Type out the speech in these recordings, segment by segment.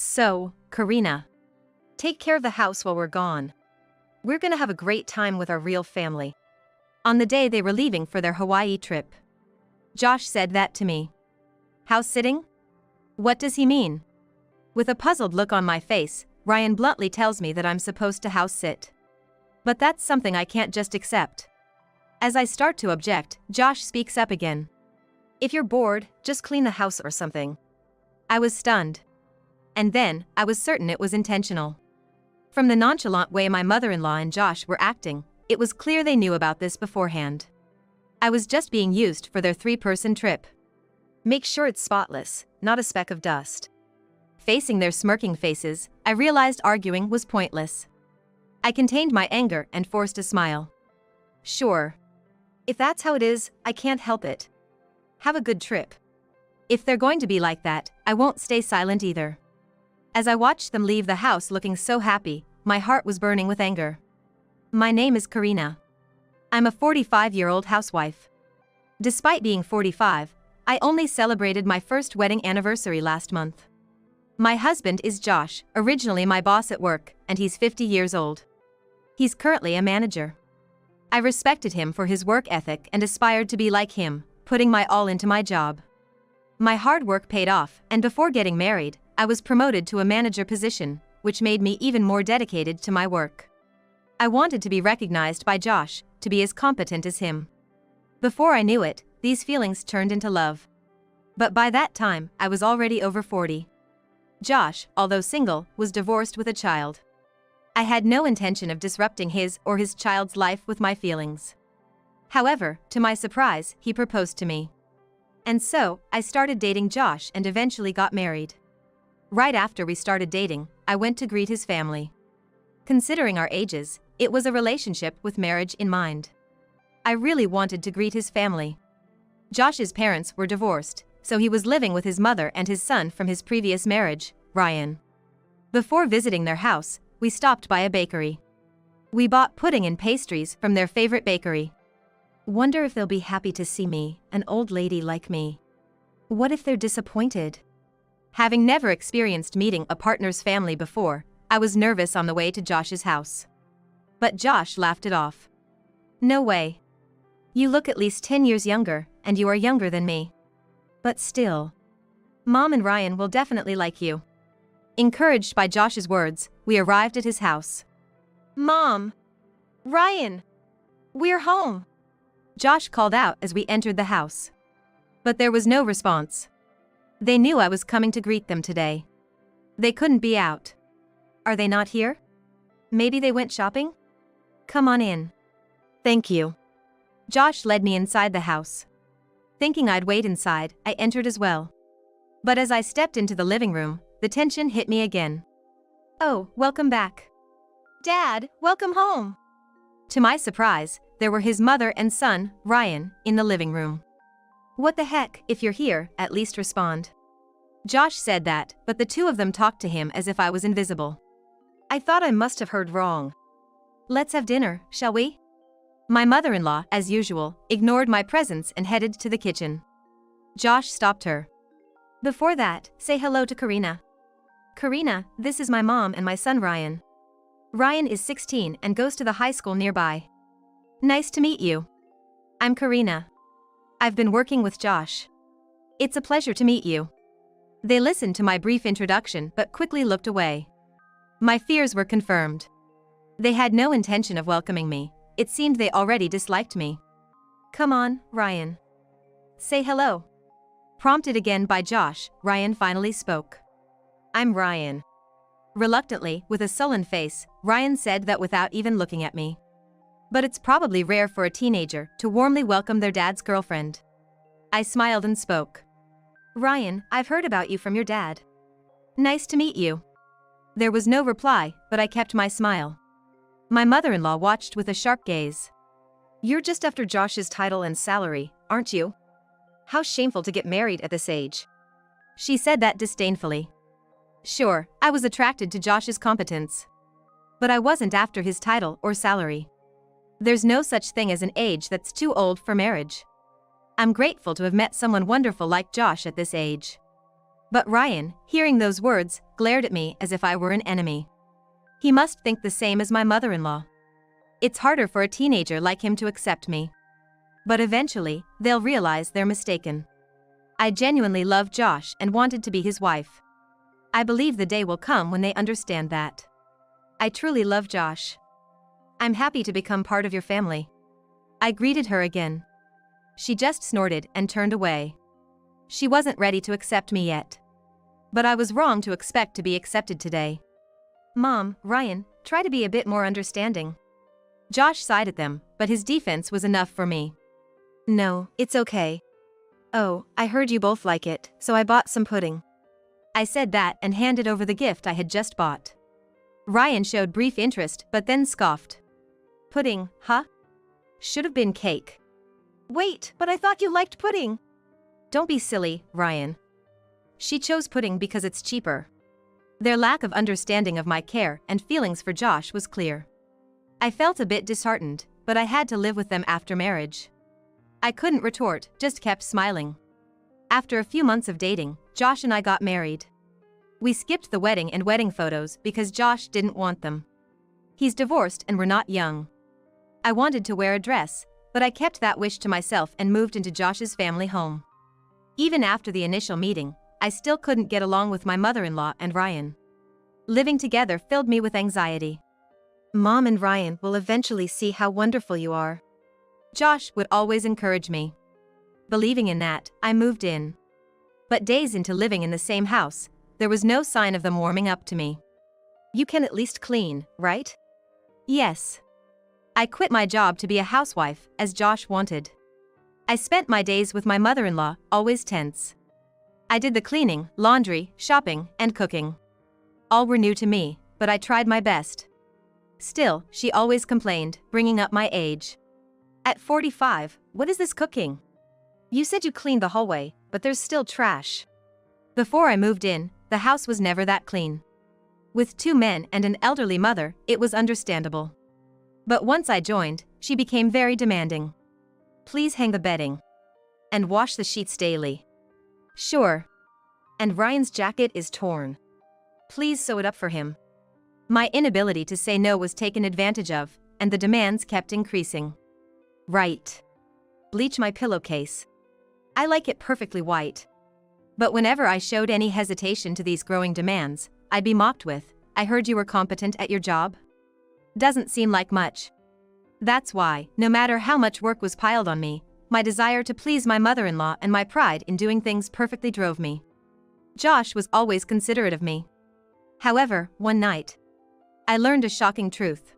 So, Karina, take care of the house while we're gone. We're gonna have a great time with our real family. On the day they were leaving for their Hawaii trip, Josh said that to me. House sitting? What does he mean? With a puzzled look on my face, Ryan bluntly tells me that I'm supposed to house sit. But that's something I can't just accept. As I start to object, Josh speaks up again. If you're bored, just clean the house or something. I was stunned. And then, I was certain it was intentional. From the nonchalant way my mother-in-law and Josh were acting, it was clear they knew about this beforehand. I was just being used for their 3-person trip. Make sure it's spotless, not a speck of dust. Facing their smirking faces, I realized arguing was pointless. I contained my anger and forced a smile. Sure. If that's how it is, I can't help it. Have a good trip. If they're going to be like that, I won't stay silent either. As I watched them leave the house looking so happy, my heart was burning with anger. My name is Karina. I'm a 45-year-old housewife. Despite being 45, I only celebrated my first wedding anniversary last month. My husband is Josh, originally my boss at work, and he's 50 years old. He's currently a manager. I respected him for his work ethic and aspired to be like him, putting my all into my job. My hard work paid off, and before getting married, I was promoted to a manager position, which made me even more dedicated to my work. I wanted to be recognized by Josh, to be as competent as him. Before I knew it, these feelings turned into love. But by that time, I was already over 40. Josh, although single, was divorced with a child. I had no intention of disrupting his or his child's life with my feelings. However, to my surprise, he proposed to me. And so, I started dating Josh and eventually got married. Right after we started dating, I went to greet his family. Considering our ages, it was a relationship with marriage in mind. I really wanted to greet his family. Josh's parents were divorced, so he was living with his mother and his son from his previous marriage, Ryan. Before visiting their house, we stopped by a bakery. We bought pudding and pastries from their favorite bakery. Wonder if they'll be happy to see me, an old lady like me. What if they're disappointed? Having never experienced meeting a partner's family before, I was nervous on the way to Josh's house. But Josh laughed it off. No way. You look at least 10 years younger, and you are younger than me. But still. Mom and Ryan will definitely like you. Encouraged by Josh's words, we arrived at his house. Mom! Ryan! We're home! Josh called out as we entered the house. But there was no response. They knew I was coming to greet them today. They couldn't be out. Are they not here? Maybe they went shopping? Come on in. Thank you. Josh led me inside the house. Thinking I'd wait inside, I entered as well. But as I stepped into the living room, the tension hit me again. Oh, welcome back. Dad, welcome home. To my surprise, there were his mother and son, Ryan, in the living room. What the heck, if you're here, at least respond. Josh said that, but the two of them talked to him as if I was invisible. I thought I must have heard wrong. Let's have dinner, shall we? My mother-in-law, as usual, ignored my presence and headed to the kitchen. Josh stopped her. Before that, say hello to Karina. Karina, this is my mom and my son Ryan. Ryan is 16 and goes to the high school nearby. Nice to meet you. I'm Karina. I've been working with Josh. It's a pleasure to meet you. They listened to my brief introduction but quickly looked away. My fears were confirmed. They had no intention of welcoming me. It seemed they already disliked me. Come on, Ryan. Say hello. Prompted again by Josh, Ryan finally spoke. I'm Ryan. Reluctantly, with a sullen face, Ryan said that without even looking at me. But it's probably rare for a teenager to warmly welcome their dad's girlfriend. I smiled and spoke. Ryan, I've heard about you from your dad. Nice to meet you. There was no reply, but I kept my smile. My mother-in-law watched with a sharp gaze. You're just after Josh's title and salary, aren't you? How shameful to get married at this age. She said that disdainfully. Sure, I was attracted to Josh's competence. But I wasn't after his title or salary. There's no such thing as an age that's too old for marriage. I'm grateful to have met someone wonderful like Josh at this age. But Ryan, hearing those words, glared at me as if I were an enemy. He must think the same as my mother-in-law. It's harder for a teenager like him to accept me. But eventually, they'll realize they're mistaken. I genuinely love Josh and wanted to be his wife. I believe the day will come when they understand that. I truly love Josh. I'm happy to become part of your family. I greeted her again. She just snorted and turned away. She wasn't ready to accept me yet. But I was wrong to expect to be accepted today. Mom, Ryan, try to be a bit more understanding. Josh sighed at them, but his defense was enough for me. No, it's okay. Oh, I heard you both like it, so I bought some pudding. I said that and handed over the gift I had just bought. Ryan showed brief interest but then scoffed. Pudding, huh? Should have been cake. Wait, but I thought you liked pudding. Don't be silly, Ryan. She chose pudding because it's cheaper. Their lack of understanding of my care and feelings for Josh was clear. I felt a bit disheartened, but I had to live with them after marriage. I couldn't retort, just kept smiling. After a few months of dating, Josh and I got married. We skipped the wedding and wedding photos because Josh didn't want them. He's divorced and we're not young. I wanted to wear a dress, but I kept that wish to myself and moved into Josh's family home. Even after the initial meeting, I still couldn't get along with my mother-in-law and Ryan. Living together filled me with anxiety. Mom and Ryan will eventually see how wonderful you are. Josh would always encourage me. Believing in that, I moved in. But days into living in the same house, there was no sign of them warming up to me. You can at least clean, right? Yes. I quit my job to be a housewife, as Josh wanted. I spent my days with my mother-in-law, always tense. I did the cleaning, laundry, shopping, and cooking. All were new to me, but I tried my best. Still, she always complained, bringing up my age. At 45, what is this cooking? You said you cleaned the hallway, but there's still trash. Before I moved in, the house was never that clean. With 2 men and an elderly mother, it was understandable. But once I joined, she became very demanding. Please hang the bedding. And wash the sheets daily. Sure. And Ryan's jacket is torn. Please sew it up for him. My inability to say no was taken advantage of, and the demands kept increasing. Right. Bleach my pillowcase. I like it perfectly white. But whenever I showed any hesitation to these growing demands, I'd be mocked with, I heard you were competent at your job. Doesn't seem like much. That's why, no matter how much work was piled on me, my desire to please my mother-in-law and my pride in doing things perfectly drove me. Josh was always considerate of me. However, one night, I learned a shocking truth.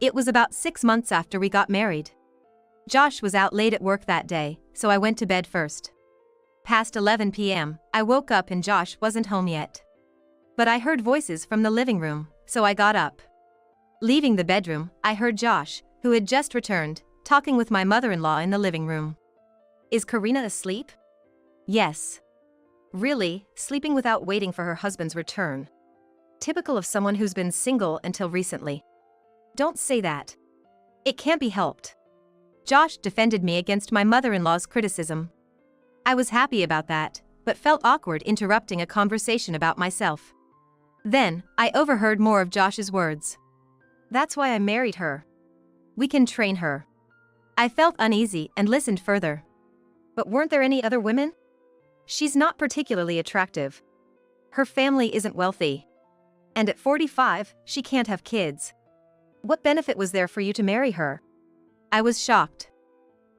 It was about 6 months after we got married. Josh was out late at work that day, so I went to bed first. Past 11 p.m., I woke up and Josh wasn't home yet. But I heard voices from the living room, so I got up. Leaving the bedroom, I heard Josh, who had just returned, talking with my mother-in-law in the living room. Is Karina asleep? Yes. Really, sleeping without waiting for her husband's return. Typical of someone who's been single until recently. Don't say that. It can't be helped. Josh defended me against my mother-in-law's criticism. I was happy about that, but felt awkward interrupting a conversation about myself. Then, I overheard more of Josh's words. That's why I married her. We can train her. I felt uneasy and listened further. But weren't there any other women? She's not particularly attractive. Her family isn't wealthy. And at 45, she can't have kids. What benefit was there for you to marry her? I was shocked.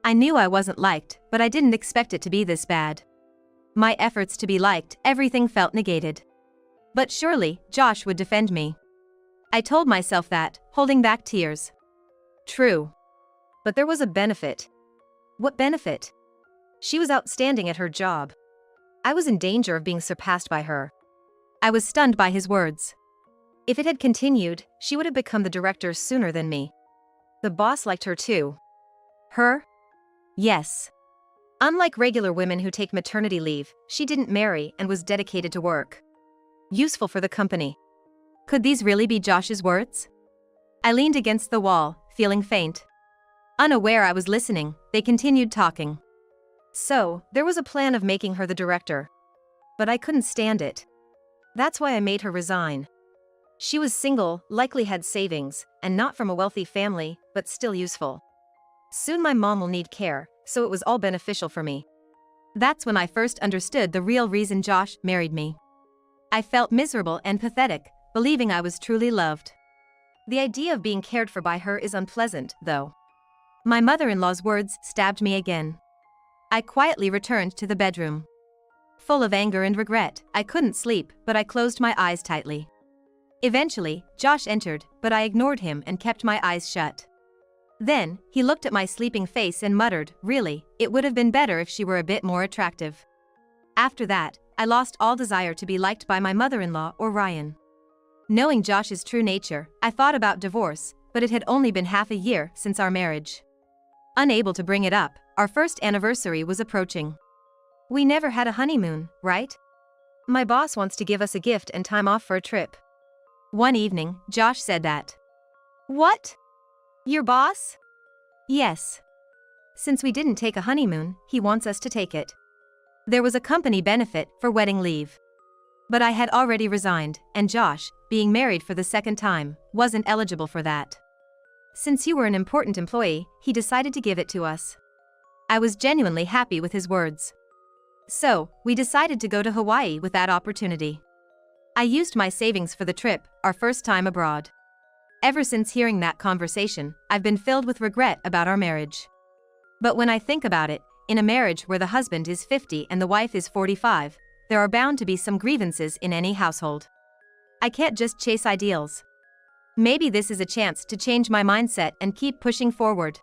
I knew I wasn't liked, but I didn't expect it to be this bad. My efforts to be liked, everything felt negated. But surely, Josh would defend me. I told myself that, holding back tears. True. But there was a benefit. What benefit? She was outstanding at her job. I was in danger of being surpassed by her. I was stunned by his words. If it had continued, she would have become the director sooner than me. The boss liked her too. Her? Yes. Unlike regular women who take maternity leave, she didn't marry and was dedicated to work. Useful for the company. Could these really be Josh's words? I leaned against the wall, feeling faint. Unaware I was listening, they continued talking. So, there was a plan of making her the director. But I couldn't stand it. That's why I made her resign. She was single, likely had savings, and not from a wealthy family, but still useful. Soon my mom will need care, so it was all beneficial for me. That's when I first understood the real reason Josh married me. I felt miserable and pathetic, believing I was truly loved. The idea of being cared for by her is unpleasant, though. My mother-in-law's words stabbed me again. I quietly returned to the bedroom. Full of anger and regret, I couldn't sleep, but I closed my eyes tightly. Eventually, Josh entered, but I ignored him and kept my eyes shut. Then, he looked at my sleeping face and muttered, "Really, it would have been better if she were a bit more attractive." After that, I lost all desire to be liked by my mother-in-law or Ryan. Knowing Josh's true nature, I thought about divorce, but it had only been half a year since our marriage. Unable to bring it up, our first anniversary was approaching. We never had a honeymoon, right? My boss wants to give us a gift and time off for a trip. One evening, Josh said that. What? Your boss? Yes. Since we didn't take a honeymoon, he wants us to take it. There was a company benefit for wedding leave. But I had already resigned, and Josh, being married for the second time, wasn't eligible for that. Since you were an important employee, he decided to give it to us. I was genuinely happy with his words. So, we decided to go to Hawaii with that opportunity. I used my savings for the trip, our first time abroad. Ever since hearing that conversation, I've been filled with regret about our marriage. But when I think about it, in a marriage where the husband is 50 and the wife is 45, there are bound to be some grievances in any household. I can't just chase ideals. Maybe this is a chance to change my mindset and keep pushing forward.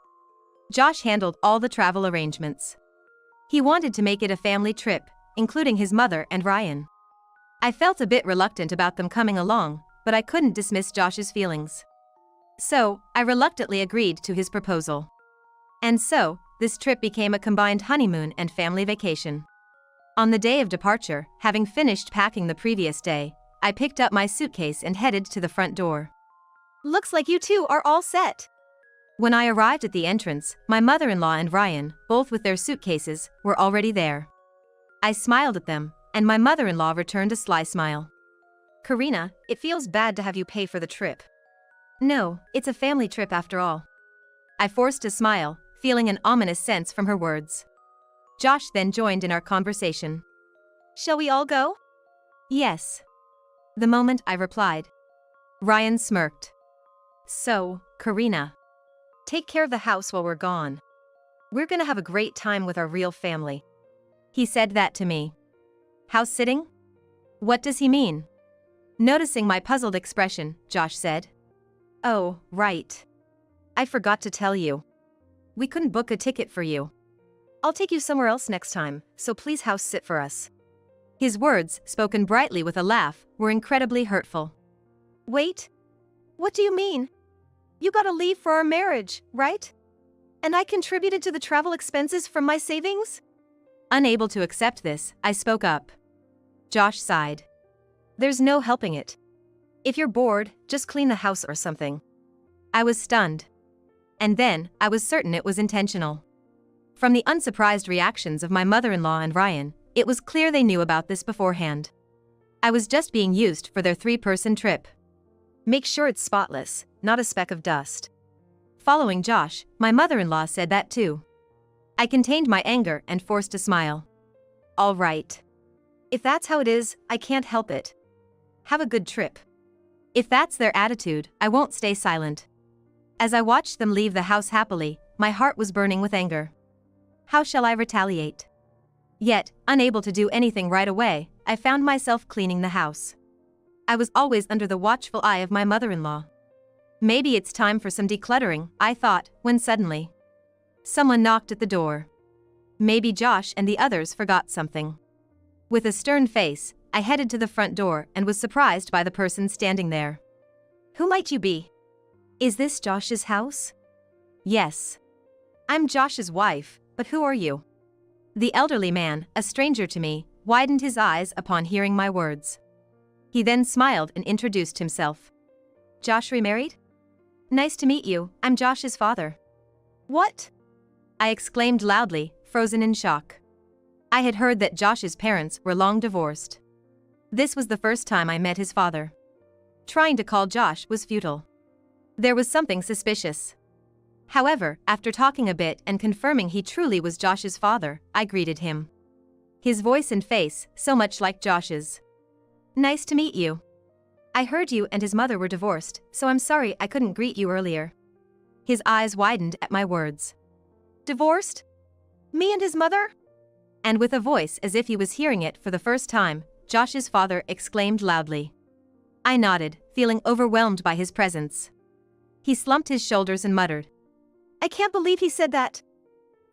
Josh handled all the travel arrangements. He wanted to make it a family trip, including his mother and Ryan. I felt a bit reluctant about them coming along, but I couldn't dismiss Josh's feelings. So, I reluctantly agreed to his proposal. And so, this trip became a combined honeymoon and family vacation. On the day of departure, having finished packing the previous day, I picked up my suitcase and headed to the front door. Looks like you two are all set. When I arrived at the entrance, my mother-in-law and Ryan, both with their suitcases, were already there. I smiled at them, and my mother-in-law returned a sly smile. Karina, it feels bad to have you pay for the trip. No, it's a family trip after all. I forced a smile, feeling an ominous sense from her words. Josh then joined in our conversation. Shall we all go? Yes. The moment I replied. Ryan smirked. So, Karina. Take care of the house while we're gone. We're gonna have a great time with our real family. He said that to me. House sitting? What does he mean? Noticing my puzzled expression, Josh said. Oh, right. I forgot to tell you. We couldn't book a ticket for you. I'll take you somewhere else next time, so please house sit for us. His words, spoken brightly with a laugh, were incredibly hurtful. Wait. What do you mean? You gotta leave for our marriage, right? And I contributed to the travel expenses from my savings? Unable to accept this, I spoke up. Josh sighed. There's no helping it. If you're bored, just clean the house or something. I was stunned. And then, I was certain it was intentional. From the unsurprised reactions of my mother-in-law and Ryan, it was clear they knew about this beforehand. I was just being used for their 3-person trip. Make sure it's spotless, not a speck of dust. Following Josh, my mother-in-law said that too. I contained my anger and forced a smile. All right. If that's how it is, I can't help it. Have a good trip. If that's their attitude, I won't stay silent. As I watched them leave the house happily, my heart was burning with anger. How shall I retaliate? Yet, unable to do anything right away, I found myself cleaning the house. I was always under the watchful eye of my mother-in-law. Maybe it's time for some decluttering, I thought, when suddenly someone knocked at the door. Maybe Josh and the others forgot something. With a stern face, I headed to the front door and was surprised by the person standing there. Who might you be? Is this Josh's house? Yes. I'm Josh's wife, but who are you? The elderly man, a stranger to me, widened his eyes upon hearing my words. He then smiled and introduced himself. Josh remarried? Nice to meet you, I'm Josh's father. What? I exclaimed loudly, frozen in shock. I had heard that Josh's parents were long divorced. This was the first time I met his father. Trying to call Josh was futile. There was something suspicious. However, after talking a bit and confirming he truly was Josh's father, I greeted him. His voice and face, so much like Josh's. "Nice to meet you. I heard you and his mother were divorced, so I'm sorry I couldn't greet you earlier." His eyes widened at my words. "Divorced? Me and his mother?" And with a voice as if he was hearing it for the first time, Josh's father exclaimed loudly. I nodded, feeling overwhelmed by his presence. He slumped his shoulders and muttered, "I can't believe he said that.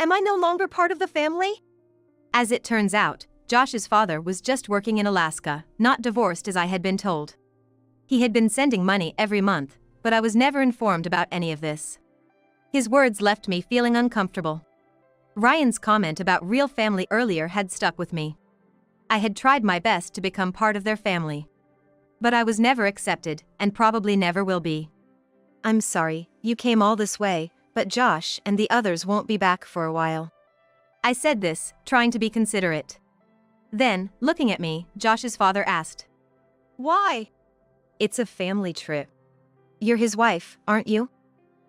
Am I no longer part of the family?" As it turns out, Josh's father was just working in Alaska, not divorced as I had been told. He had been sending money every month, but I was never informed about any of this. His words left me feeling uncomfortable. Ryan's comment about real family earlier had stuck with me. I had tried my best to become part of their family. But I was never accepted, and probably never will be. "I'm sorry, you came all this way, but Josh and the others won't be back for a while." I said this, trying to be considerate. Then, looking at me, Josh's father asked, "Why?" "It's a family trip. You're his wife, aren't you?"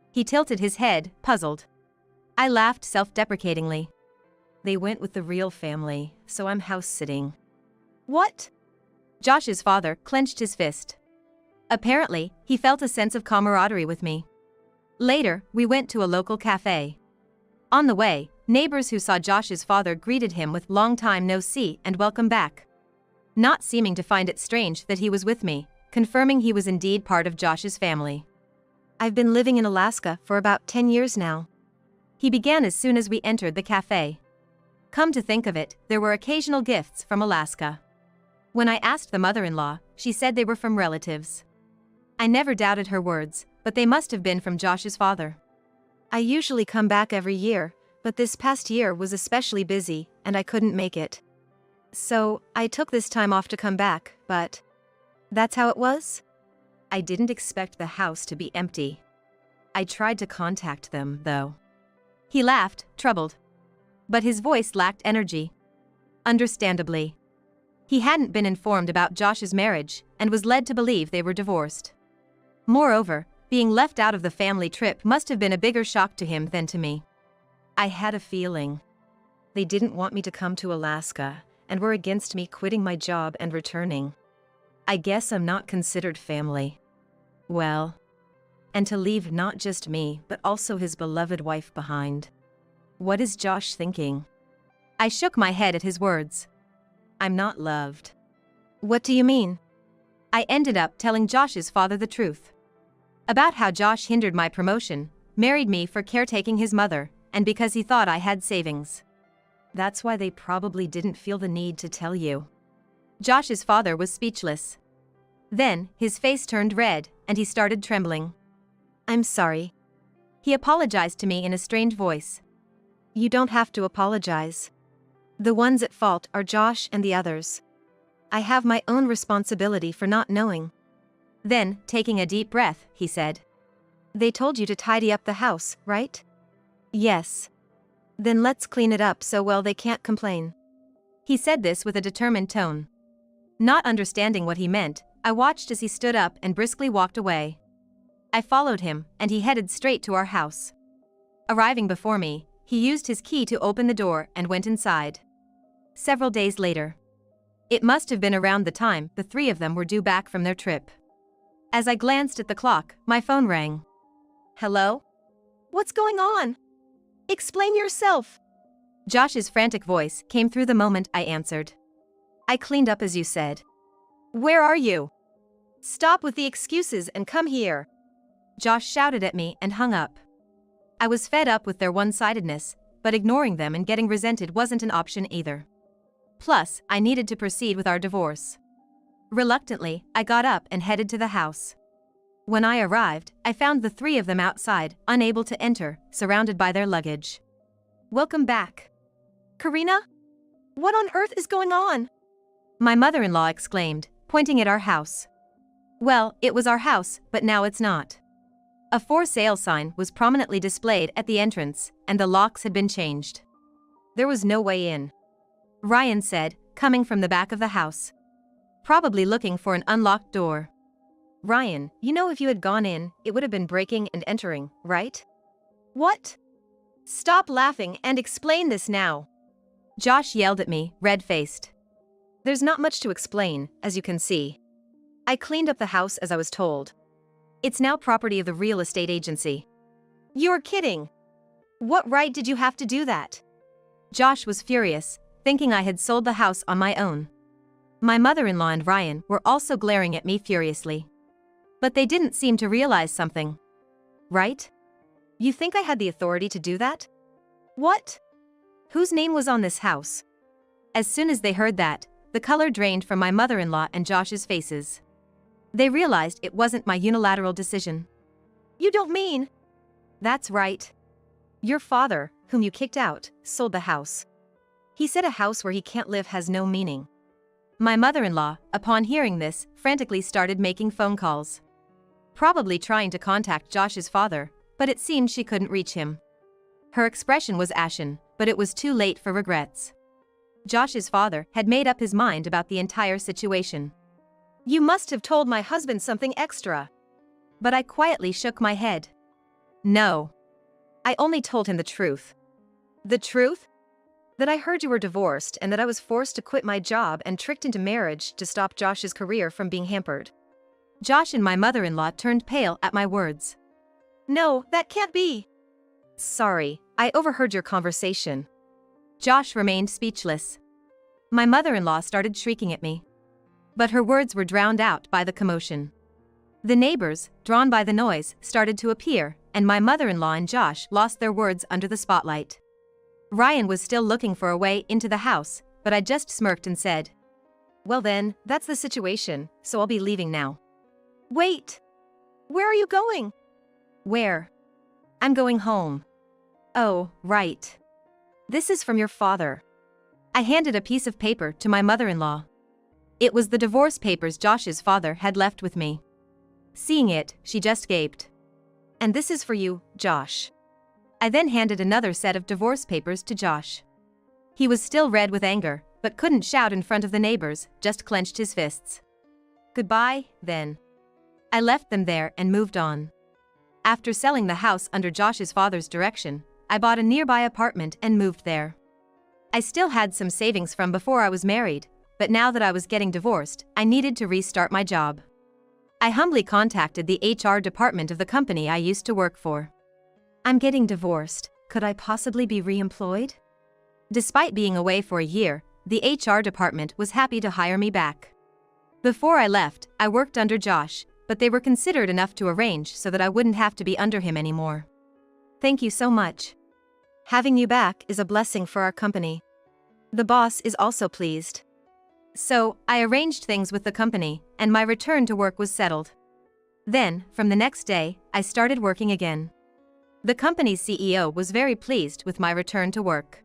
He tilted his head, puzzled. I laughed self-deprecatingly. "They went with the real family, so I'm house-sitting." "What?" Josh's father clenched his fist. Apparently, he felt a sense of camaraderie with me. Later, we went to a local cafe. On the way, neighbors who saw Josh's father greeted him with "long time no see" and "welcome back." Not seeming to find it strange that he was with me, confirming he was indeed part of Josh's family. "I've been living in Alaska for about 10 years now." He began as soon as we entered the cafe. Come to think of it, there were occasional gifts from Alaska. When I asked the mother-in-law, she said they were from relatives. I never doubted her words, but they must have been from Josh's father. "I usually come back every year, but this past year was especially busy, and I couldn't make it. So, I took this time off to come back, but that's how it was?" I didn't expect the house to be empty. I tried to contact them, though. He laughed, troubled. But his voice lacked energy. Understandably. He hadn't been informed about Josh's marriage, and was led to believe they were divorced. Moreover, being left out of the family trip must have been a bigger shock to him than to me. I had a feeling. They didn't want me to come to Alaska, and were against me quitting my job and returning. I guess I'm not considered family. Well, and to leave not just me, but also his beloved wife behind. What is Josh thinking? I shook my head at his words. I'm not loved. What do you mean? I ended up telling Josh's father the truth. About how Josh hindered my promotion, married me for caretaking his mother, and because he thought I had savings. That's why they probably didn't feel the need to tell you. Josh's father was speechless. Then, his face turned red, and he started trembling. I'm sorry. He apologized to me in a strange voice. You don't have to apologize. The ones at fault are Josh and the others. I have my own responsibility for not knowing. Then, taking a deep breath, he said. They told you to tidy up the house, right? Yes. Then let's clean it up so well they can't complain. He said this with a determined tone. Not understanding what he meant, I watched as he stood up and briskly walked away. I followed him, and he headed straight to our house. Arriving before me, he used his key to open the door and went inside. Several days later. It must have been around the time the three of them were due back from their trip. As I glanced at the clock, my phone rang. Hello? What's going on? Explain yourself. Josh's frantic voice came through the moment I answered. I cleaned up as you said. Where are you? Stop with the excuses and come here. Josh shouted at me and hung up. I was fed up with their one-sidedness, but ignoring them and getting resented wasn't an option either. Plus, I needed to proceed with our divorce. Reluctantly, I got up and headed to the house. When I arrived, I found the three of them outside, unable to enter, surrounded by their luggage. Welcome back. Karina? What on earth is going on? My mother-in-law exclaimed, pointing at our house. Well, it was our house, but now it's not. A for sale sign was prominently displayed at the entrance, and the locks had been changed. There was no way in. Ryan said, coming from the back of the house. Probably looking for an unlocked door. Ryan, you know if you had gone in, it would have been breaking and entering, right? What? Stop laughing and explain this now. Josh yelled at me, red-faced. There's not much to explain, as you can see. I cleaned up the house as I was told. It's now property of the real estate agency. You're kidding. What right did you have to do that? Josh was furious, thinking I had sold the house on my own. My mother-in-law and Ryan were also glaring at me furiously. But they didn't seem to realize something. Right? You think I had the authority to do that? What? Whose name was on this house? As soon as they heard that, the color drained from my mother-in-law and Josh's faces. They realized it wasn't my unilateral decision. You don't mean? That's right. Your father, whom you kicked out, sold the house. He said a house where he can't live has no meaning. My mother-in-law, upon hearing this, frantically started making phone calls. Probably trying to contact Josh's father, but it seemed she couldn't reach him. Her expression was ashen, but it was too late for regrets. Josh's father had made up his mind about the entire situation. You must have told my husband something extra. But I quietly shook my head. No. I only told him the truth. The truth? That I heard you were divorced and that I was forced to quit my job and tricked into marriage to stop Josh's career from being hampered. Josh and my mother-in-law turned pale at my words. No, that can't be. Sorry, I overheard your conversation. Josh remained speechless. My mother-in-law started shrieking at me. But her words were drowned out by the commotion. The neighbors, drawn by the noise, started to appear, and my mother-in-law and Josh lost their words under the spotlight. Ryan was still looking for a way into the house, but I just smirked and said, Well then, that's the situation, so I'll be leaving now. Wait! Where are you going? Where? I'm going home. Oh, right. This is from your father. I handed a piece of paper to my mother-in-law. It was the divorce papers Josh's father had left with me. Seeing it, she just gaped. And this is for you, Josh. I then handed another set of divorce papers to Josh. He was still red with anger, but couldn't shout in front of the neighbors, just clenched his fists. Goodbye, then. I left them there and moved on. After selling the house under Josh's father's direction, I bought a nearby apartment and moved there. I still had some savings from before I was married, but now that I was getting divorced, I needed to restart my job. I humbly contacted the HR department of the company I used to work for. I'm getting divorced, could I possibly be re-employed? Despite being away for a year, the HR department was happy to hire me back. Before I left, I worked under Josh, but they were considerate enough to arrange so that I wouldn't have to be under him anymore. Thank you so much. Having you back is a blessing for our company. The boss is also pleased. So, I arranged things with the company, and my return to work was settled. Then, from the next day, I started working again. The company's CEO was very pleased with my return to work.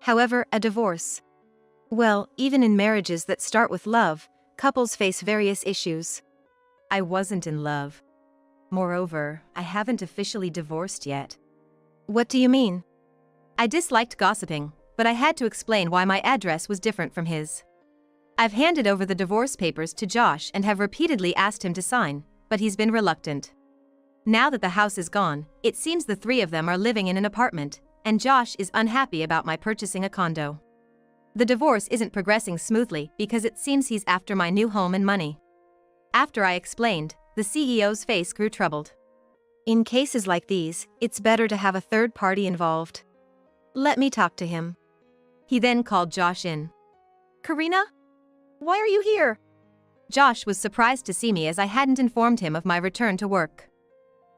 However, a divorce. Well, even in marriages that start with love, couples face various issues. I wasn't in love. Moreover, I haven't officially divorced yet. What do you mean? I disliked gossiping, but I had to explain why my address was different from his. I've handed over the divorce papers to Josh and have repeatedly asked him to sign, but he's been reluctant. Now that the house is gone, it seems the three of them are living in an apartment, and Josh is unhappy about my purchasing a condo. The divorce isn't progressing smoothly because it seems he's after my new home and money. After I explained, the CEO's face grew troubled. In cases like these, it's better to have a third party involved. Let me talk to him. He then called Josh in. Karina? Why are you here? Josh was surprised to see me as I hadn't informed him of my return to work.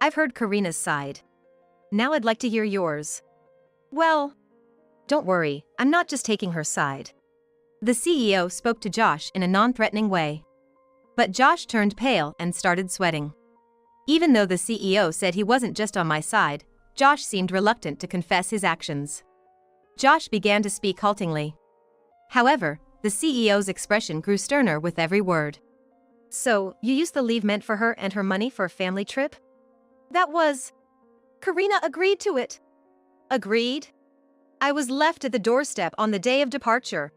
I've heard Karina's side. Now I'd like to hear yours. Well, don't worry, I'm not just taking her side. The CEO spoke to Josh in a non-threatening way. But Josh turned pale and started sweating. Even though the CEO said he wasn't just on my side, Josh seemed reluctant to confess his actions. Josh began to speak haltingly. However, the CEO's expression grew sterner with every word. So, you used the leave meant for her and her money for a family trip? That was... Karina agreed to it. Agreed? I was left at the doorstep on the day of departure.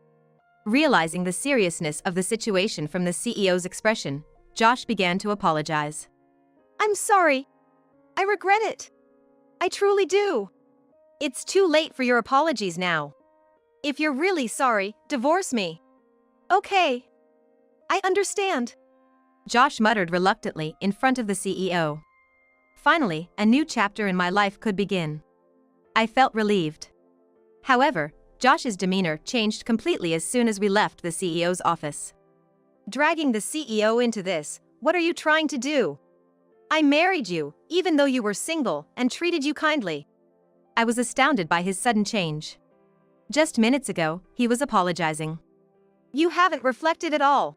Realizing the seriousness of the situation from the CEO's expression, Josh began to apologize. "I'm sorry. I regret it. I truly do. It's too late for your apologies now. If you're really sorry, divorce me." "Okay. I understand," Josh muttered reluctantly in front of the CEO. Finally, a new chapter in my life could begin. I felt relieved. However, Josh's demeanor changed completely as soon as we left the CEO's office. "Dragging the CEO into this, what are you trying to do? I married you, even though you were single, and treated you kindly." I was astounded by his sudden change. Just minutes ago, he was apologizing. "You haven't reflected at all,"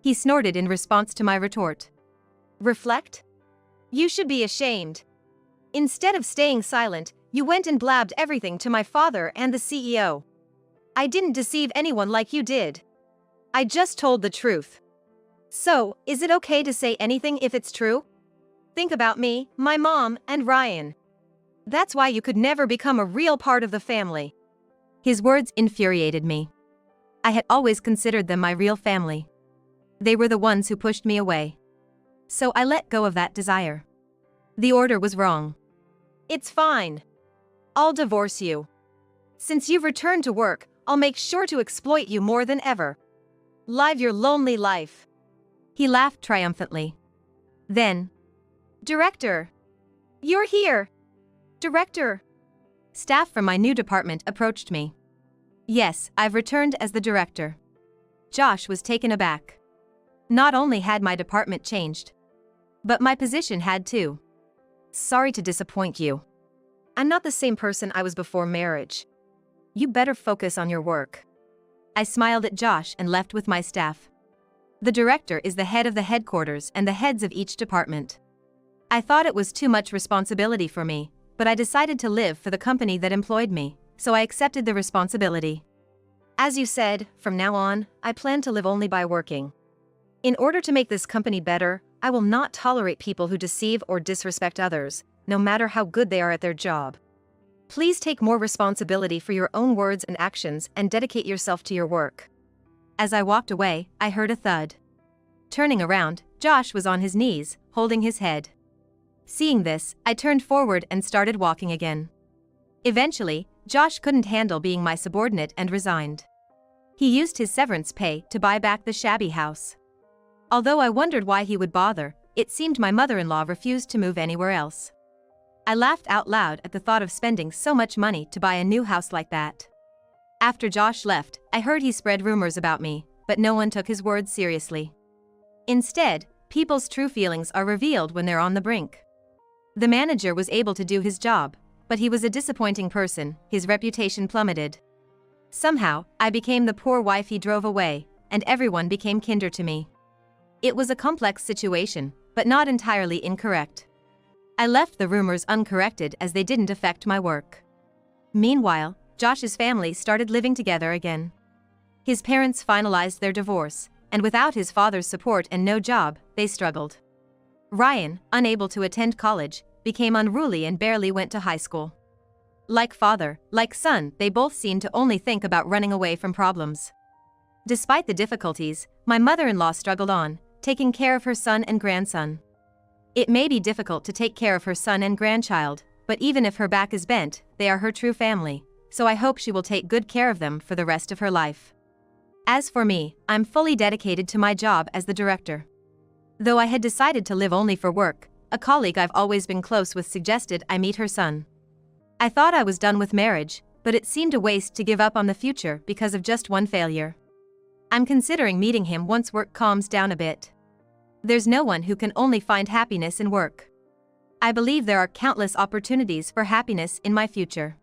he snorted in response to my retort. "Reflect? You should be ashamed. Instead of staying silent, you went and blabbed everything to my father and the CEO. I didn't deceive anyone like you did. I just told the truth. So, is it okay to say anything if it's true? Think about me, my mom, and Ryan. That's why you could never become a real part of the family." His words infuriated me. I had always considered them my real family. They were the ones who pushed me away. So I let go of that desire. The order was wrong. "It's fine. I'll divorce you. Since you've returned to work, I'll make sure to exploit you more than ever. Live your lonely life." He laughed triumphantly. Then, "Director! You're here! Director!" Staff from my new department approached me. Yes, I've returned as the director. Josh was taken aback. Not only had my department changed, but my position had too. "Sorry to disappoint you. I'm not the same person I was before marriage. You better focus on your work." I smiled at Josh and left with my staff. The director is the head of the headquarters and the heads of each department. I thought it was too much responsibility for me, but I decided to live for the company that employed me, so I accepted the responsibility. As you said, from now on, I plan to live only by working. In order to make this company better, I will not tolerate people who deceive or disrespect others, no matter how good they are at their job. Please take more responsibility for your own words and actions and dedicate yourself to your work. As I walked away, I heard a thud. Turning around, Josh was on his knees, holding his head. Seeing this, I turned forward and started walking again. Eventually, Josh couldn't handle being my subordinate and resigned. He used his severance pay to buy back the shabby house. Although I wondered why he would bother, it seemed my mother-in-law refused to move anywhere else. I laughed out loud at the thought of spending so much money to buy a new house like that. After Josh left, I heard he spread rumors about me, but no one took his words seriously. Instead, people's true feelings are revealed when they're on the brink. The manager was able to do his job, but he was a disappointing person, his reputation plummeted. Somehow, I became the poor wife he drove away, and everyone became kinder to me. It was a complex situation, but not entirely incorrect. I left the rumors uncorrected as they didn't affect my work. Meanwhile, Josh's family started living together again. His parents finalized their divorce, and without his father's support and no job, they struggled. Ryan, unable to attend college, became unruly and barely went to high school. Like father, like son, they both seemed to only think about running away from problems. Despite the difficulties, my mother-in-law struggled on, taking care of her son and grandson. It may be difficult to take care of her son and grandchild, but even if her back is bent, they are her true family, so I hope she will take good care of them for the rest of her life. As for me, I'm fully dedicated to my job as the director. Though I had decided to live only for work, a colleague I've always been close with suggested I meet her son. I thought I was done with marriage, but it seemed a waste to give up on the future because of just one failure. I'm considering meeting him once work calms down a bit. There's no one who can only find happiness in work. I believe there are countless opportunities for happiness in my future.